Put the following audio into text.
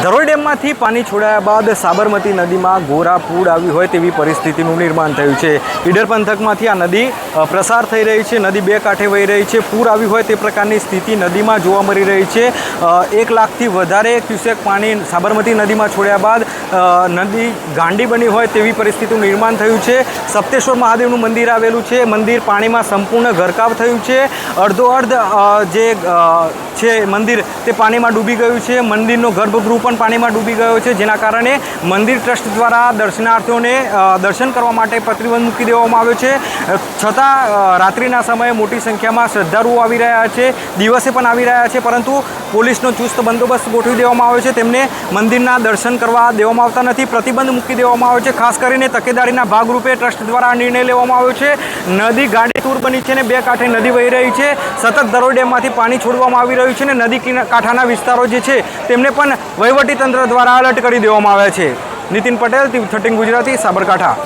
ધરોઈ ડેમમાંથી પાણી છોડાયા બાદ સાબરમતી નદીમાં ઘોરા પૂર આવી હોય તેવી પરિસ્થિતિનું નિર્માણ થયું છે। ઈડર પંથકમાંથી આ નદી પ્રસાર થઈ રહી છે, નદી બે કાંઠે વહી રહી છે, પૂર આવી હોય તે પ્રકારની સ્થિતિ નદીમાં જોવા મળી રહી છે। 1 લાખથી વધારે ક્યુસેક પાણી સાબરમતી નદીમાં છોડ્યા બાદ નદી ગાંડી બની હોય તેવી પરિસ્થિતિનું નિર્માણ થયું છે। સપ્તેશ્વર મહાદેવનું મંદિર આવેલું છે, મંદિર પાણીમાં સંપૂર્ણ ગરકાવ થયું છે, અડધોઅડધ જે છે મંદિર તે પાણીમાં ડૂબી ગયું છે, મંદિરનો ગર્ભગૃહ પણ પાણીમાં ડૂબી ગયો છે, જેના કારણે મંદિર ટ્રસ્ટ દ્વારા દર્શનાર્થીઓને દર્શન કરવા માટે પ્રતિબંધ મૂકી દેવામાં આવ્યો છે। છતાં રાત્રિના સમયે મોટી સંખ્યામાં શ્રદ્ધાળુઓ આવી રહ્યા છે, દિવસે પણ આવી રહ્યા છે, પરંતુ પોલીસનો ચુસ્ત બંદોબસ્ત ગોઠવી દેવામાં આવ્યો છે, તેમને મંદિરના દર્શન કરવા દેવામાં આવતા નથી, પ્રતિબંધ મૂકી દેવામાં આવ્યો છે। ખાસ કરીને તકેદારીના ભાગરૂપે ટ્રસ્ટ દ્વારા આ નિર્ણય લેવામાં આવ્યો છે। નદી ગાંડી તૂર બની છે ને બે કાંઠે નદી વહી રહી છે, સતત ધરોઈ ડેમમાંથી પાણી છોડવામાં આવી રહ્યું છે ને નદી કાંઠાના વિસ્તારો જે છે તેમને પણ વહીવટીતંત્ર દ્વારા એલર્ટ કરી દેવામાં આવ્યા છે। નીતિન પટેલ, TV13 ગુજરાતી, સાબરકાંઠા।